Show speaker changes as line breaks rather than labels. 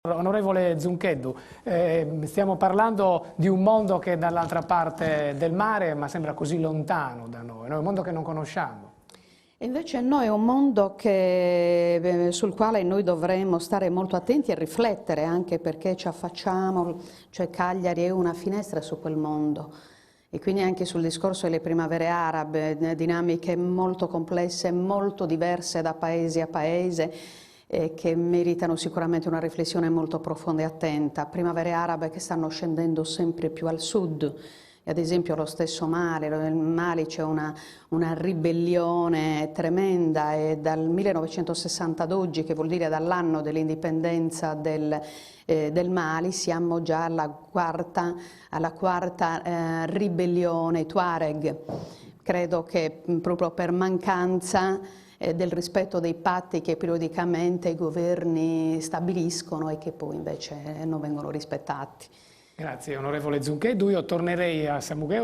Onorevole Zuncheddu, stiamo parlando di un mondo che è dall'altra parte del mare, ma sembra così lontano da noi, no? È un mondo che non conosciamo.
E invece no, è un mondo sul quale noi dovremmo stare molto attenti e riflettere, anche perché ci affacciamo, cioè Cagliari è una finestra su quel mondo. E quindi anche sul discorso delle primavere arabe, dinamiche molto complesse, molto diverse da paese a paese, che meritano sicuramente una riflessione molto profonda e attenta. Primavere arabe che stanno scendendo sempre più al sud, ad esempio lo stesso Mali, nel Mali c'è una ribellione tremenda e dal 1960 ad oggi, che vuol dire dall'anno dell'indipendenza del Mali, siamo già alla quarta ribellione Tuareg. Credo che proprio per mancanza del rispetto dei patti che periodicamente i governi stabiliscono e che poi invece non vengono rispettati.
Grazie onorevole Zuncheddu, io tornerei a Samugheo.